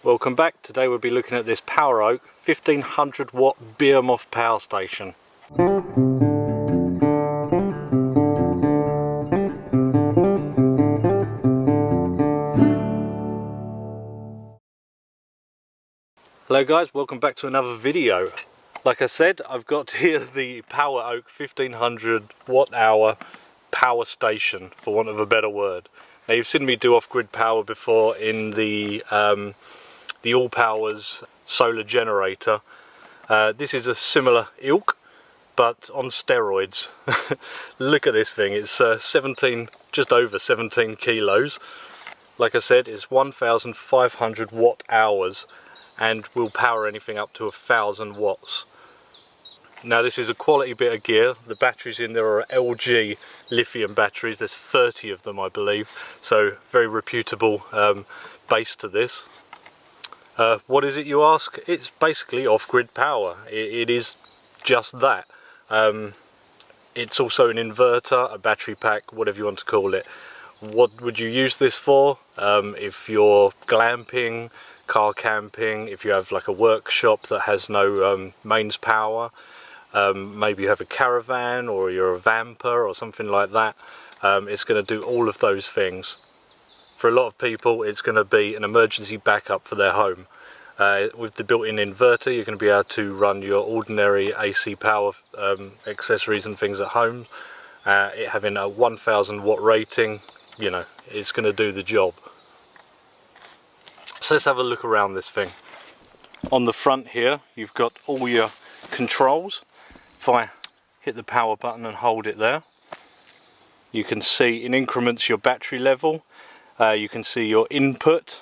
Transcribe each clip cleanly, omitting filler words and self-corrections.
Welcome back. Today we'll be looking at this Power Oak 1500 watt Behemoth power station. Hello guys, welcome back to another video. Like I said, I've got here the Power Oak 1500 watt hour power station, for want of a better word. Now you've seen me do off-grid power before in the All Powers solar generator. This is a similar ilk, but on steroids. Look at this thing, it's just over 17 kilos. Like I said, it's 1500 watt hours and will power anything up to 1000 watts. Now this is a quality bit of gear. The batteries in there are LG lithium batteries. There's 30 of them I believe, so very reputable base to this. What is it, you ask? It's basically off-grid power. It is just that. It's also an inverter, a battery pack, whatever you want to call it. What would you use this for? If you're glamping, car camping, if you have like a workshop that has no mains power, maybe you have a caravan or you're a vamper or something like that, it's going to do all of those things. For a lot of people it's going to be an emergency backup for their home. With the built-in inverter you're going to be able to run your ordinary AC power accessories and things at home. It having a 1000 watt rating, you know, it's going to do the job. So let's have a look around this thing. On the front here you've got all your controls. If I hit the power button and hold it there, you can see in increments your battery level, you can see your input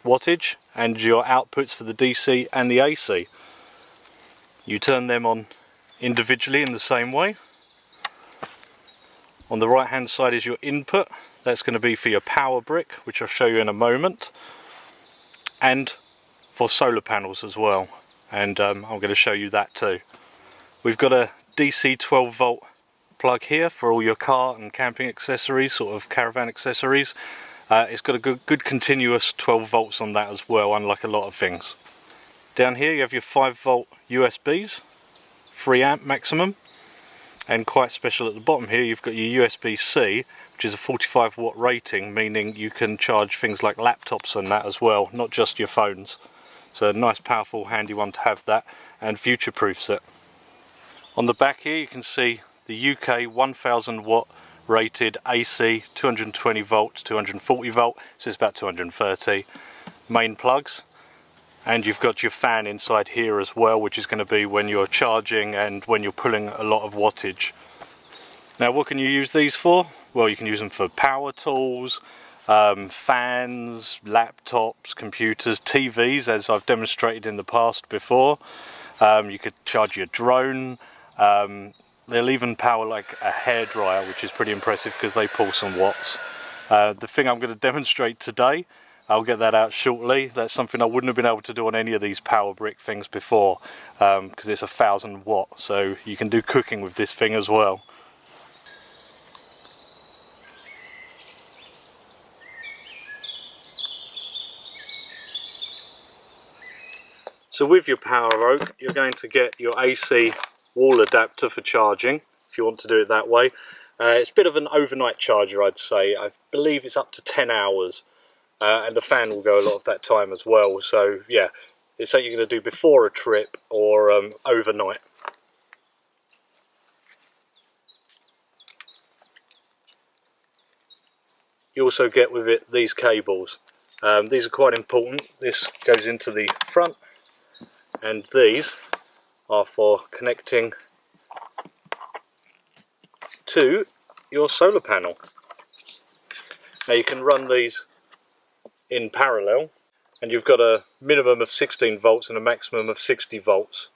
wattage and your outputs for the DC and the AC. You turn them on individually in the same way. On the right hand side is your input. That's going to be for your power brick, which I'll show you in a moment, and for solar panels as well, and I'm going to show you that too. We've got a DC 12 volt plug here for all your car and camping accessories, sort of caravan accessories. It's got a good continuous 12 volts on that as well, unlike a lot of things. Down here you have your 5 volt USBs, 3 amp maximum, and quite special at the bottom here you've got your USB-C, which is a 45 watt rating, meaning you can charge things like laptops and that as well, not just your phones. So a nice powerful handy one to have that, and future-proofs it. On the back here you can see the UK 1000 watt rated AC, 220 volt, 240 volt, so it's about 230 main plugs, and you've got your fan inside here as well, which is going to be when you're charging and when you're pulling a lot of wattage. Now what can you use these for? Well, you can use them for power tools, fans, laptops, computers, TVs, as I've demonstrated in the past before. You could charge your drone. They'll even power like a hairdryer, which is pretty impressive because they pull some watts. The thing I'm going to demonstrate today, I'll get that out shortly. That's something I wouldn't have been able to do on any of these power brick things before, because it's 1000 watt, so you can do cooking with this thing as well. So with your Power Oak, you're going to get your AC wall adapter for charging, if you want to do it that way. It's a bit of an overnight charger, I'd say. I believe it's up to 10 hours, and the fan will go a lot of that time as well. So yeah, it's something you're going to do before a trip or overnight. You also get with it these cables. These are quite important. This goes into the front, and these are for connecting to your solar panel. Now you can run these in parallel, and you've got a minimum of 16 volts and a maximum of 60 volts.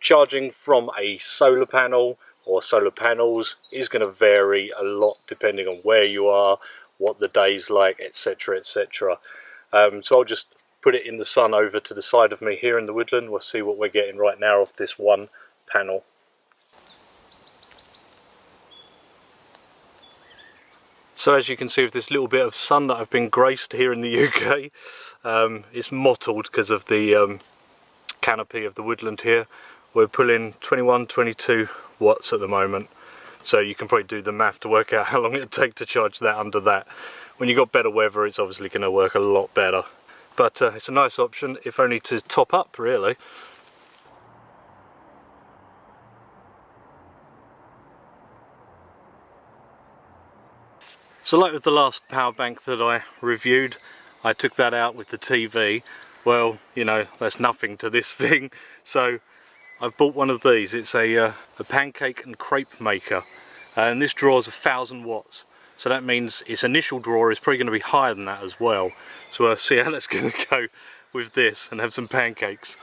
Charging from a solar panel or solar panels is going to vary a lot depending on where you are, what the day's like, etc, etc. So I'll just put it in the sun over to the side of me here in the woodland. We'll see what we're getting right now off this one panel. So as you can see with this little bit of sun that I've been graced here in the UK, it's mottled because of the canopy of the woodland here. We're pulling 21-22 watts at the moment, so you can probably do the math to work out how long it would take to charge that under that. When you've got better weather, it's obviously going to work a lot better, but it's a nice option, if only to top up really. So like with the last power bank that I reviewed, I took that out with the TV. Well, you know, that's nothing to this thing. So I've bought one of these. It's a pancake and crepe maker. And this draws 1000 watts. So that means its initial draw is probably going to be higher than that as well. So we'll see how that's going to go with this and have some pancakes.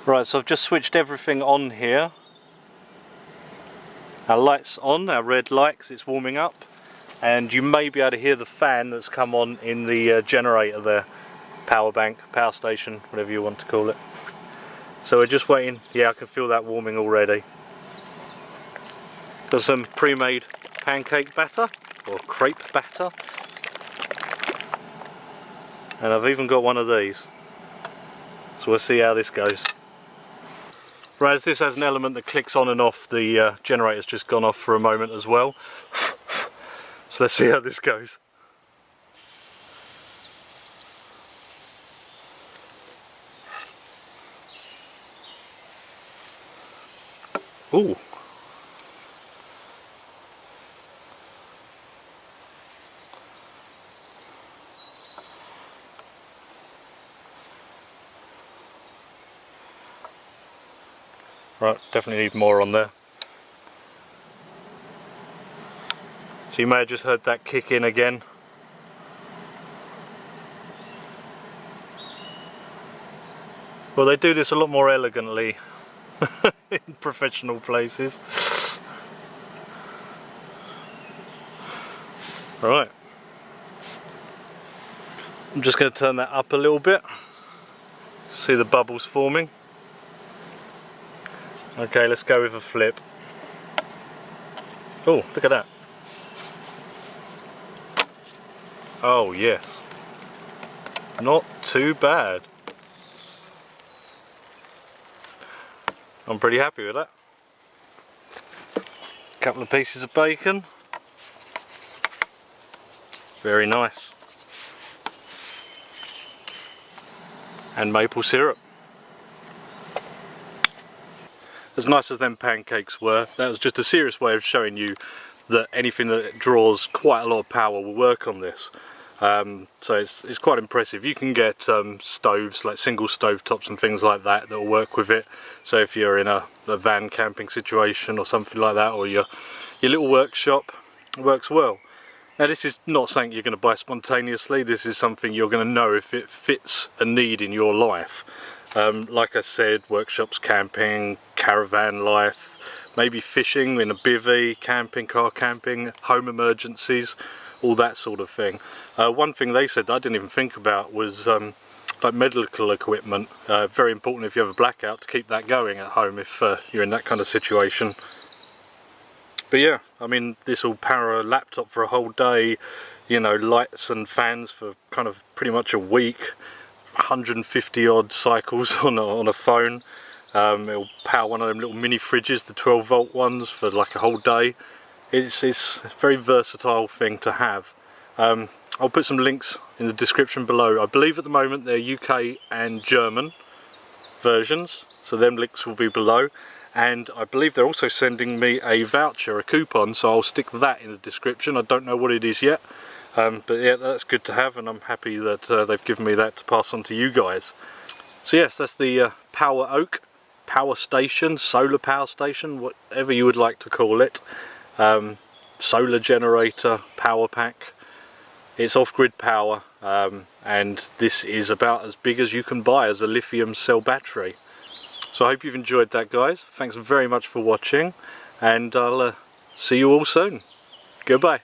Right, so I've just switched everything on here. Our light's on, our red lights, it's warming up. And you may be able to hear the fan that's come on in the generator there. Power bank, power station, whatever you want to call it. So we're just waiting. Yeah, I can feel that warming already. Got some pre-made pancake batter, or crepe batter. And I've even got one of these. So we'll see how this goes. Right, as this has an element that clicks on and off, the generator's just gone off for a moment as well. So let's see how this goes. Ooh. Right, definitely need more on there. So you may have just heard that kick in again. Well, they do this a lot more elegantly in professional places. Right. I'm just going to turn that up a little bit. See the bubbles forming. Okay, let's go with a flip. Oh, look at that. Oh yes, not too bad. I'm pretty happy with that. Couple of pieces of bacon. Very nice. And maple syrup. As nice as them pancakes were, that was just a serious way of showing you that anything that draws quite a lot of power will work on this. So it's quite impressive. You can get stoves, like single stove tops and things like that will work with it. So if you're in a van camping situation or something like that, or your little workshop, it works well. Now this is not something you're going to buy spontaneously. This is something you're going to know if it fits a need in your life. Like I said, workshops, camping, caravan life, maybe fishing in a bivvy, camping, car camping, home emergencies, all that sort of thing. One thing they said that I didn't even think about was like medical equipment. Very important if you have a blackout to keep that going at home if you're in that kind of situation. But yeah, I mean, this will power a laptop for a whole day, you know, lights and fans for kind of pretty much a week. 150 odd cycles on a phone. It'll power one of them little mini fridges, the 12 volt ones, for like a whole day. It's a very versatile thing to have. I'll put some links in the description below. I believe at the moment they're UK and German versions, so them links will be below. And I believe they're also sending me a voucher, a coupon, so I'll stick that in the description. I don't know what it is yet. But yeah, that's good to have, and I'm happy that they've given me that to pass on to you guys. So yes, that's the Power Oak power station, solar power station, whatever you would like to call it. Solar generator, power pack. It's off-grid power, and this is about as big as you can buy as a lithium cell battery. So I hope you've enjoyed that, guys. Thanks very much for watching, and I'll see you all soon. Goodbye.